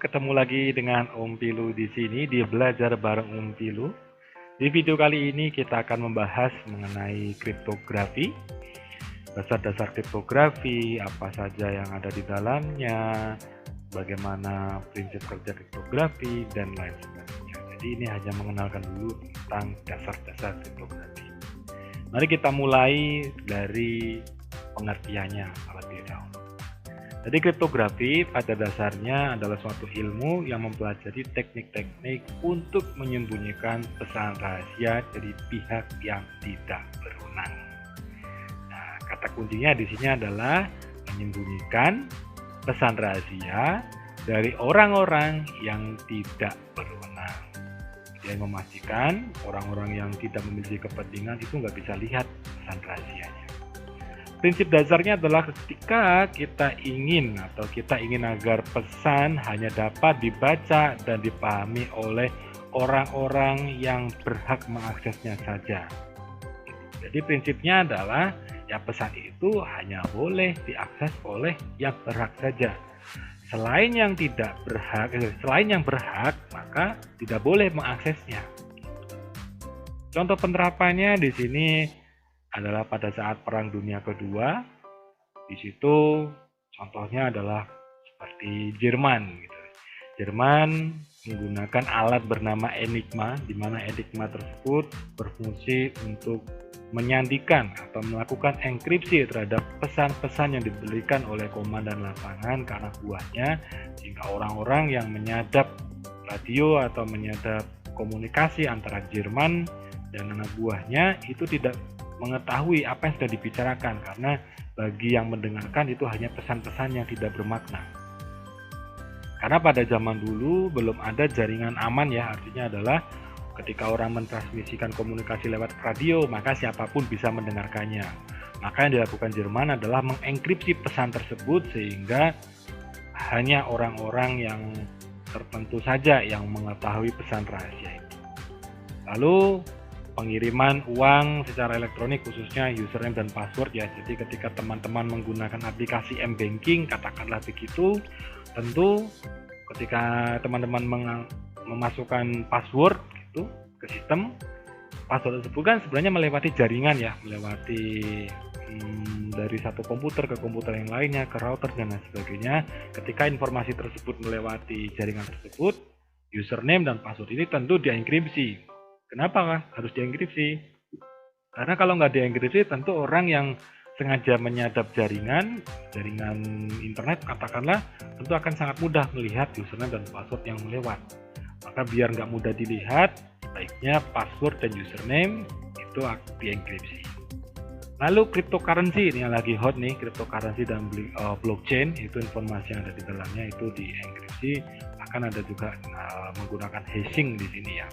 ketemu lagi dengan Om Pilu di sini di Belajar Bareng Om Pilu. Di video kali ini kita akan membahas mengenai kriptografi, dasar-dasar kriptografi, apa saja yang ada di dalamnya, bagaimana prinsip kerja kriptografi, dan lain sebagainya. Jadi ini hanya mengenalkan dulu tentang dasar-dasar kriptografi. Mari kita mulai dari pengertiannya terlebih dahulu. Jadi kriptografi pada dasarnya adalah suatu ilmu yang mempelajari teknik-teknik untuk menyembunyikan pesan rahasia dari pihak yang tidak berwenang. Nah, kata kuncinya di sini adalah menyembunyikan pesan rahasia dari orang-orang yang tidak berwenang. Dia memastikan orang-orang yang tidak memiliki kepentingan itu nggak bisa lihat pesan rahasianya. Prinsip dasarnya adalah ketika kita ingin agar pesan hanya dapat dibaca dan dipahami oleh orang-orang yang berhak mengaksesnya saja. Jadi prinsipnya adalah ya pesan itu hanya boleh diakses oleh yang berhak saja. Selain yang berhak maka tidak boleh mengaksesnya. Contoh penerapannya di sini adalah pada saat Perang Dunia Kedua. Di situ contohnya adalah seperti Jerman. Jerman menggunakan alat bernama Enigma, di mana Enigma tersebut berfungsi untuk menyandikan atau melakukan enkripsi terhadap pesan-pesan yang diberikan oleh komandan lapangan ke anak buahnya, sehingga orang-orang yang menyadap radio atau menyadap komunikasi antara Jerman dan anak buahnya itu tidak mengetahui apa yang sudah dibicarakan, karena bagi yang mendengarkan itu hanya pesan-pesan yang tidak bermakna. Karena pada zaman dulu belum ada jaringan aman ya, artinya adalah ketika orang mentransmisikan komunikasi lewat radio maka siapapun bisa mendengarkannya. Maka yang dilakukan Jerman adalah mengenkripsi pesan tersebut sehingga hanya orang-orang yang tertentu saja yang mengetahui pesan rahasia itu. Lalu pengiriman uang secara elektronik, khususnya username dan password ya. Jadi ketika teman-teman menggunakan aplikasi M-Banking, katakanlah begitu, tentu ketika teman-teman memasukkan password gitu ke sistem, password tersebut kan sebenarnya melewati jaringan ya, melewati dari satu komputer ke komputer yang lainnya, ke router dan lain sebagainya. Ketika informasi tersebut melewati jaringan tersebut, username dan password ini tentu dienkripsi. Kenapa harus dienkripsi? Karena kalau nggak dienkripsi, tentu orang yang sengaja menyadap jaringan internet katakanlah, tentu akan sangat mudah melihat username dan password yang melewat. Maka biar nggak mudah dilihat, baiknya password dan username itu dienkripsi. Lalu cryptocurrency, ini yang lagi hot nih, cryptocurrency dan blockchain, itu informasi yang ada di dalamnya itu dienkripsi. Bahkan ada juga menggunakan hashing di sini ya.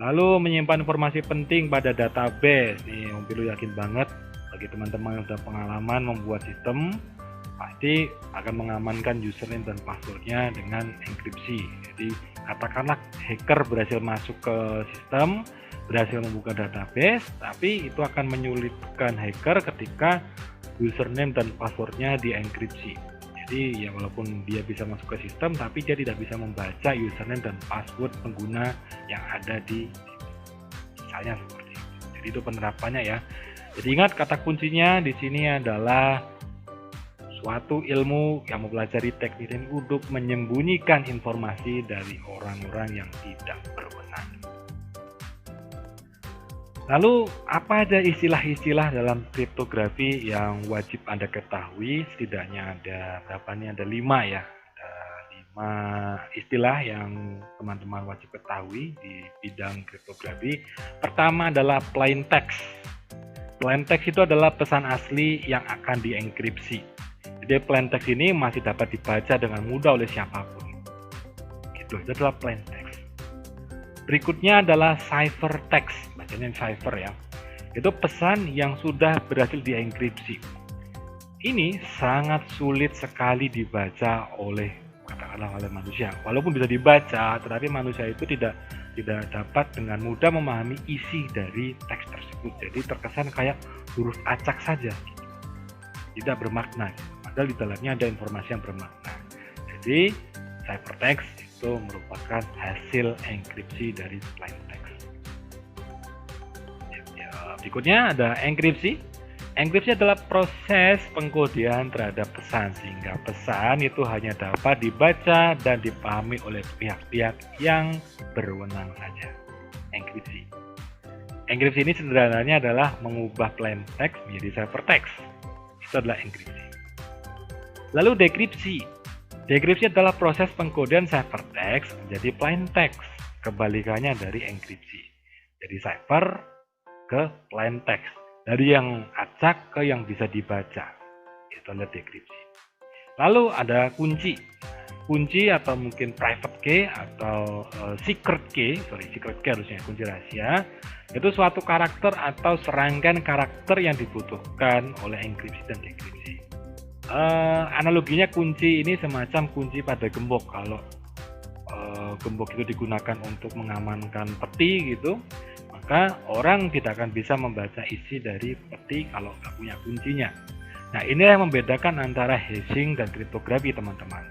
Lalu menyimpan informasi penting pada database. Nih, Om Pilu yakin banget bagi teman-teman yang sudah pengalaman membuat sistem, pasti akan mengamankan username dan passwordnya dengan enkripsi. Jadi katakanlah hacker berhasil masuk ke sistem, berhasil membuka database, tapi itu akan menyulitkan hacker ketika username dan passwordnya dienkripsi. Jadi ya walaupun dia bisa masuk ke sistem, tapi dia tidak bisa membaca username dan password pengguna yang ada di misalnya seperti itu. Jadi itu penerapannya ya. Jadi ingat kata kuncinya di sini adalah suatu ilmu yang mempelajari teknik untuk menyembunyikan informasi dari orang-orang yang tidak berwenang. Lalu apa ada istilah-istilah dalam kriptografi yang wajib Anda ketahui? Setidaknya ada berapa nih? Ada 5 ya. Ada 5 istilah yang teman-teman wajib ketahui di bidang kriptografi. Pertama adalah plain text. Plain text itu adalah pesan asli yang akan dienkripsi. Jadi plain text ini masih dapat dibaca dengan mudah oleh siapapun. Gitu, itu adalah plain text. Berikutnya adalah ciphertext, bacanya cipher ya. Itu pesan yang sudah berhasil dienkripsi. Ini sangat sulit sekali dibaca oleh katakanlah oleh manusia. Walaupun bisa dibaca, tetapi manusia itu tidak dapat dengan mudah memahami isi dari teks tersebut. Jadi terkesan kayak huruf acak saja, tidak bermakna. Padahal di dalamnya ada informasi yang bermakna. Jadi ciphertext itu merupakan hasil enkripsi dari plain text. Berikutnya ada enkripsi. Enkripsi adalah proses pengkodean terhadap pesan, sehingga pesan itu hanya dapat dibaca dan dipahami oleh pihak-pihak yang berwenang saja. Enkripsi. Enkripsi ini sederhananya adalah mengubah plain text menjadi ciphertext. Itu adalah enkripsi. Lalu dekripsi. Dekripsi adalah proses pengkodean ciphertext menjadi plain text. Kebalikannya dari enkripsi. Jadi cipher ke plain text. Dari yang acak ke yang bisa dibaca. Itu adalah dekripsi. Lalu ada kunci. Kunci atau mungkin private key atau secret key harusnya, kunci rahasia. Itu suatu karakter atau serangkaian karakter yang dibutuhkan oleh enkripsi dan dekripsi. Analoginya kunci ini semacam kunci pada gembok. Kalau gembok itu digunakan untuk mengamankan peti gitu, maka orang tidak akan bisa membaca isi dari peti kalau nggak punya kuncinya. Nah, ini yang membedakan antara hashing dan kriptografi, teman-teman.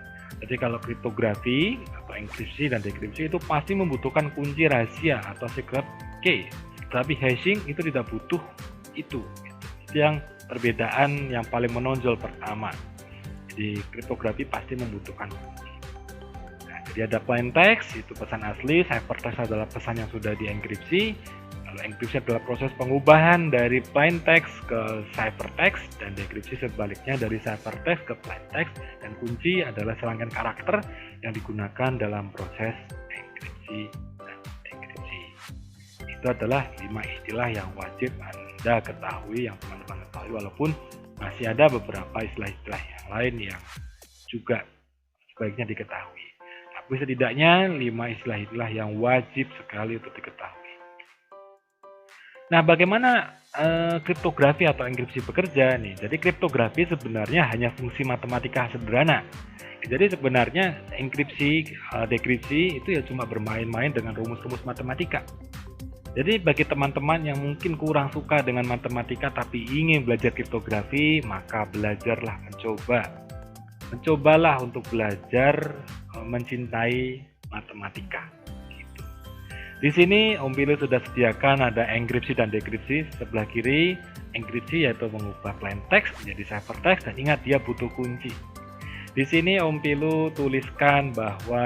Jadi kalau kriptografi atau enkripsi dan dekripsi itu pasti membutuhkan kunci rahasia atau secret key. Tapi hashing itu tidak butuh itu. Itu yang perbedaan yang paling menonjol pertama. Jadi kriptografi pasti membutuhkan kunci. Nah, jadi ada plain text, itu pesan asli. Ciphertext adalah pesan yang sudah dienkripsi. Lalu enkripsi adalah proses pengubahan dari plain text ke ciphertext, dan dekripsi sebaliknya dari ciphertext ke plain text, dan kunci adalah serangkaian karakter yang digunakan dalam proses enkripsi dan dekripsi. Itu adalah 5 istilah yang wajib Anda ketahui, yang teman-teman ketahui, walaupun masih ada beberapa istilah-istilah yang lain yang juga sebaiknya diketahui. Tapi setidaknya 5 istilah-istilah yang wajib sekali untuk diketahui. Nah, bagaimana kriptografi atau enkripsi bekerja nih? Jadi kriptografi sebenarnya hanya fungsi matematika sederhana. Jadi sebenarnya enkripsi, dekripsi itu ya cuma bermain-main dengan rumus-rumus matematika. Jadi bagi teman-teman yang mungkin kurang suka dengan matematika tapi ingin belajar kriptografi, maka belajarlah, mencobalah untuk belajar mencintai matematika. Di sini Om Pilu sudah sediakan ada enkripsi dan dekripsi. Sebelah kiri enkripsi yaitu mengubah plain text menjadi ciphertext, dan ingat dia butuh kunci. Di sini Om Pilu tuliskan bahwa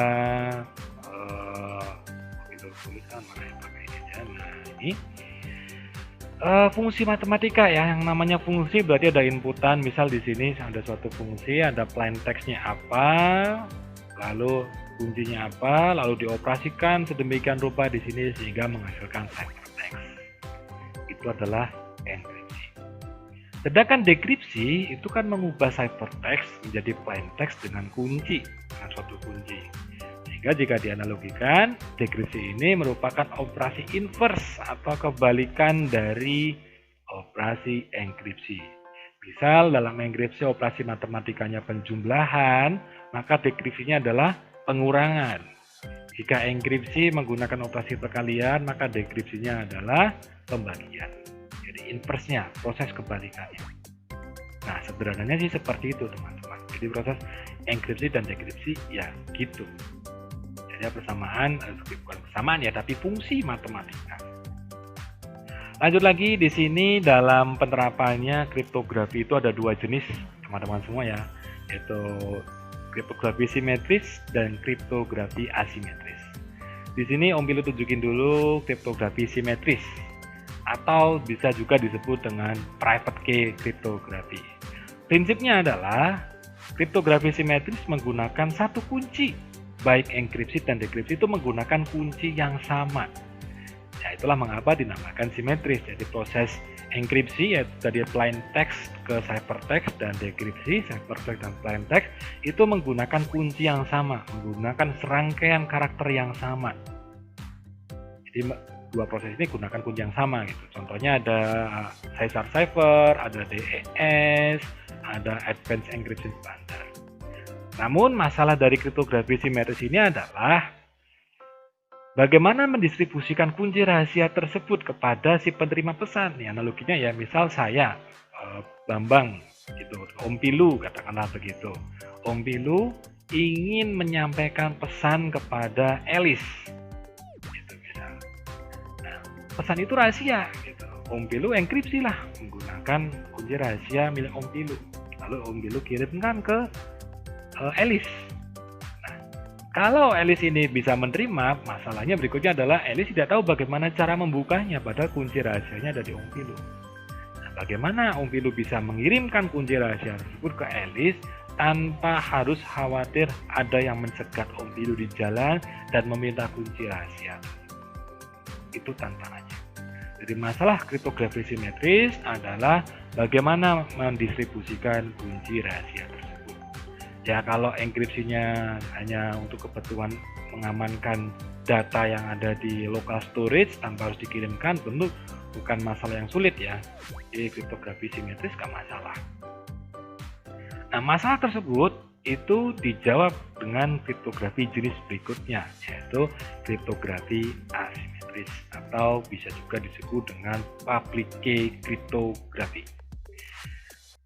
fungsi matematika ya. Yang namanya fungsi berarti ada inputan. Misal di sini ada suatu fungsi, ada plain textnya apa, lalu kuncinya apa, lalu dioperasikan sedemikian rupa di sini sehingga menghasilkan ciphertext. Itu adalah enkripsi. Sedangkan dekripsi itu kan mengubah ciphertext menjadi plain text dengan kunci, dengan suatu kunci. Sehingga jika dianalogikan, dekripsi ini merupakan operasi inverse atau kebalikan dari operasi enkripsi. Misal dalam enkripsi operasi matematikanya penjumlahan, maka dekripsinya adalah pengurangan. Jika enkripsi menggunakan operasi perkalian, maka dekripsinya adalah pembagian. Jadi inversnya, proses kebalikannya. Nah, sederhananya sih seperti itu, teman-teman. Jadi proses enkripsi dan dekripsi ya gitu. Jadi persamaan, bukan persamaan ya, tapi fungsi matematika. Lanjut lagi di sini dalam penerapannya kriptografi itu ada 2 jenis, teman-teman semua ya, yaitu kriptografi simetris dan kriptografi asimetris. Di sini Om Pilu tunjukin dulu kriptografi simetris, atau bisa juga disebut dengan private key kriptografi. Prinsipnya adalah kriptografi simetris menggunakan satu kunci, baik enkripsi dan dekripsi itu menggunakan kunci yang sama. Ya, itulah mengapa dinamakan simetris. Jadi proses enkripsi yaitu dari plain text ke ciphertext, dan dekripsi ciphertext dan plain text itu menggunakan kunci yang sama, menggunakan serangkaian karakter yang sama. Jadi dua proses ini gunakan kunci yang sama gitu. Contohnya ada Caesar cipher, ada DES, ada Advanced Encryption Standard. Namun masalah dari kriptografi simetris ini adalah bagaimana mendistribusikan kunci rahasia tersebut kepada si penerima pesan. Ya, analoginya ya, misal saya Bambang gitu, Om Pilu katakanlah begitu. Om Pilu ingin menyampaikan pesan kepada Alice, gitu misal. Nah, pesan itu rahasia, gitu. Om Pilu enkripsi lah menggunakan kunci rahasia milik Om Pilu. Lalu Om Pilu kirimkan ke Alice. Nah, kalau Alice ini bisa menerima, masalahnya berikutnya adalah Alice tidak tahu bagaimana cara membukanya, padahal kunci rahasianya ada di Om Pilu. Nah, bagaimana Om Pilu bisa mengirimkan kunci rahasia tersebut ke Alice tanpa harus khawatir ada yang mencegat Om Pilu di jalan dan meminta kunci rahasia? Itu tantangannya. Jadi masalah kriptografi simetris adalah bagaimana mendistribusikan kunci rahasia tersebut. Ya, kalau enkripsinya hanya untuk kebutuhan mengamankan data yang ada di local storage tanpa harus dikirimkan, tentu bukan masalah yang sulit ya. Jadi kriptografi simetris gak masalah. Nah, masalah tersebut itu dijawab dengan kriptografi jenis berikutnya, yaitu kriptografi asimetris atau bisa juga disebut dengan public key kriptografi.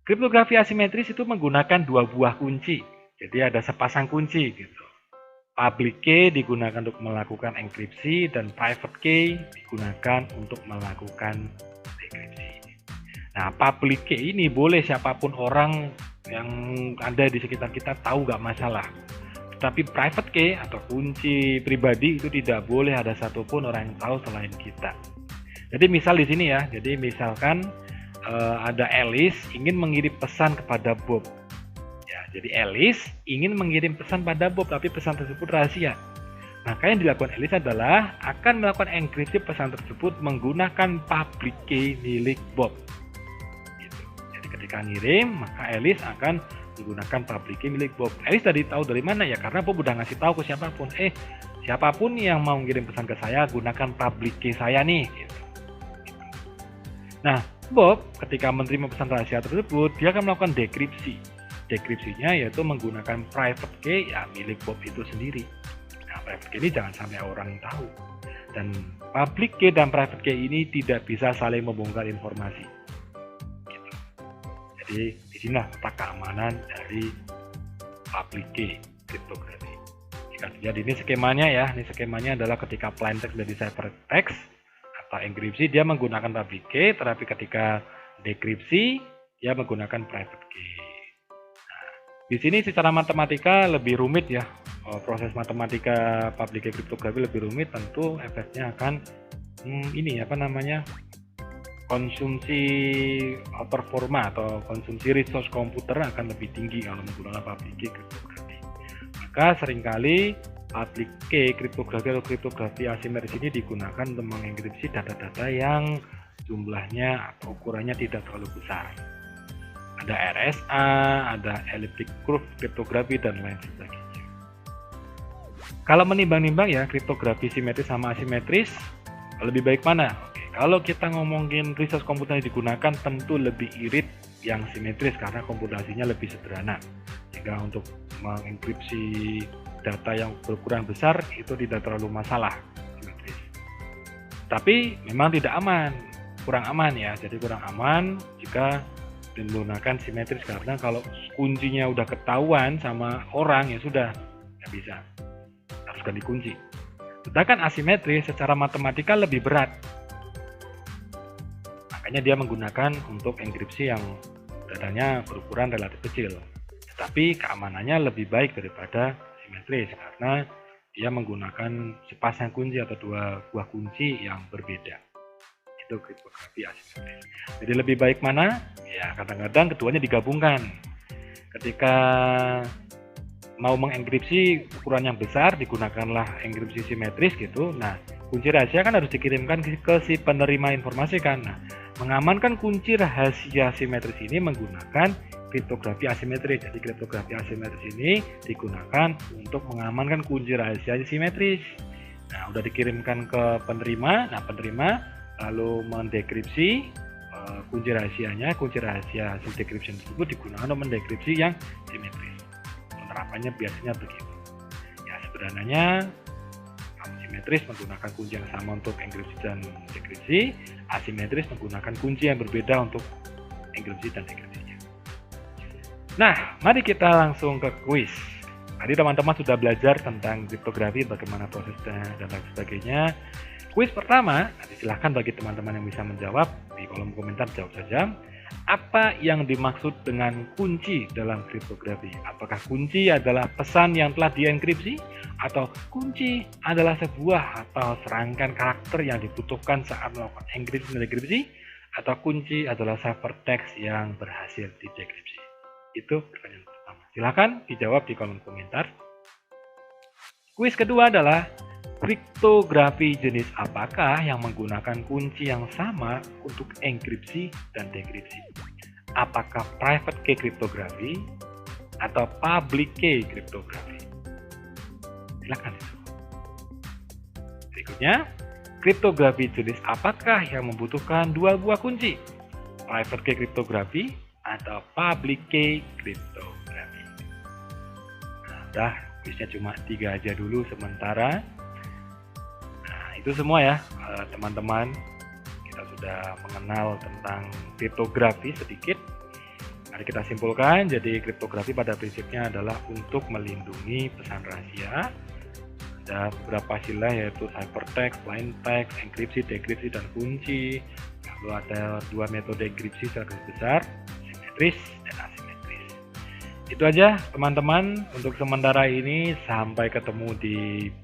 Kriptografi asimetris itu menggunakan dua buah kunci, jadi ada sepasang kunci gitu. Public key digunakan untuk melakukan enkripsi dan private key digunakan untuk melakukan dekripsi. Nah, public key ini boleh siapapun orang yang ada di sekitar kita tahu nggak masalah. Tetapi private key atau kunci pribadi itu tidak boleh ada satupun orang yang tahu selain kita. Jadi misal di sini ya, jadi misalkan ada Alice ingin mengirim pesan kepada Bob. Ya, jadi Alice ingin mengirim pesan pada Bob, tapi pesan tersebut rahasia. Maka yang dilakukan Alice adalah akan melakukan enkripsi pesan tersebut menggunakan public key milik Bob. Ketika ngirim, maka Alice akan menggunakan public key milik Bob. Alice tadi tahu dari mana ya? Karena Bob udah ngasih tahu ke siapapun. Siapapun yang mau ngirim pesan ke saya, gunakan public key saya nih. Gitu. Nah, Bob ketika menerima pesan rahasia tersebut, dia akan melakukan dekripsi. Dekripsinya yaitu menggunakan private key ya milik Bob itu sendiri. Nah, private key ini jangan sampai orang tahu. Dan public key dan private key ini tidak bisa saling membongkar informasi. Jadi disinilah letak keamanan dari public key kriptografi. Jadi ini skemanya ya, ini skemanya adalah ketika plain text dari ciphertext atau enkripsi dia menggunakan public key, tetapi ketika dekripsi dia menggunakan private key. Nah, di sini secara matematika lebih rumit ya, proses matematika public key kriptografi lebih rumit, tentu efeknya akan konsumsi performa atau konsumsi resource komputer akan lebih tinggi kalau menggunakan public key kriptografi. Maka seringkali public key kriptografi atau kriptografi asimetris ini digunakan untuk mengenkripsi data-data yang jumlahnya atau ukurannya tidak terlalu besar. Ada RSA, ada elliptic curve kriptografi dan lain sebagainya. Kalau menimbang-nimbang ya kriptografi simetris sama asimetris, lebih baik mana? Kalau kita ngomongin resource komputer yang digunakan tentu lebih irit yang simetris karena komputasinya lebih sederhana. Sehingga untuk mengenkripsi data yang berukuran besar itu tidak terlalu masalah simetris. Tapi memang tidak aman, kurang aman ya. Jadi kurang aman jika menggunakan simetris karena kalau kuncinya udah ketahuan sama orang ya sudah nggak bisa, harus ganti kunci. Sedangkan asimetris secara matematika lebih berat. Makanya dia menggunakan untuk enkripsi yang datanya berukuran relatif kecil. Tetapi keamanannya lebih baik daripada simetris karena dia menggunakan sepasang kunci atau dua buah kunci yang berbeda. Itu kriptografi asimetris. Jadi lebih baik mana? Ya kadang-kadang keduanya digabungkan. Ketika mau mengenkripsi ukuran yang besar, digunakanlah enkripsi simetris gitu. Nah, kunci rahasia kan harus dikirimkan ke si penerima informasi kan. Nah, mengamankan kunci rahasia simetris ini menggunakan kriptografi asimetris. Jadi kriptografi asimetris ini digunakan untuk mengamankan kunci rahasia simetris. Nah, udah dikirimkan ke penerima. Nah, penerima lalu mendekripsi kunci rahasianya. Kunci rahasia hasil decryption tersebut digunakan untuk mendekripsi yang simetris. Penerapannya biasanya begitu. Ya, sederhananya simetris menggunakan kunci yang sama untuk enkripsi dan dekripsi, asimetris menggunakan kunci yang berbeda untuk enkripsi dan dekripsinya. Nah, mari kita langsung ke kuis. Tadi teman-teman sudah belajar tentang kriptografi, bagaimana prosesnya dan lain sebagainya. Kuis pertama, silahkan bagi teman-teman yang bisa menjawab di kolom komentar, jawab saja. Apa yang dimaksud dengan kunci dalam kriptografi? Apakah kunci adalah pesan yang telah dienkripsi? Atau kunci adalah sebuah atau serangkaian karakter yang dibutuhkan saat melakukan enkripsi dan dekripsi? Atau kunci adalah ciphertext yang berhasil didekripsi? Itu pertanyaan pertama. Silahkan dijawab di kolom komentar. Kuis kedua adalah kriptografi jenis apakah yang menggunakan kunci yang sama untuk enkripsi dan dekripsi? Apakah private key kriptografi atau public key kriptografi? Silakan. Berikutnya, kriptografi jenis apakah yang membutuhkan dua buah kunci? Private key kriptografi atau public key kriptografi? Nah, udah, kuisnya cuma 3 aja dulu sementara. Itu semua ya teman-teman, kita sudah mengenal tentang kriptografi sedikit. Mari kita simpulkan, jadi kriptografi pada prinsipnya adalah untuk melindungi pesan rahasia. Ada beberapa istilah yaitu ciphertext, plaintext, enkripsi, dekripsi, dan kunci. Lalu ada 2 metode enkripsi secara besar, simetris dan asimetris. Itu aja teman-teman untuk sementara ini, sampai ketemu di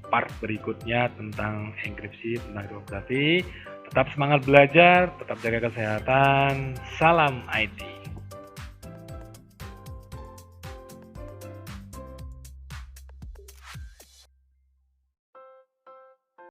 part berikutnya tentang enkripsi, tentang kriptografi. Tetap semangat belajar, tetap jaga kesehatan, salam IT.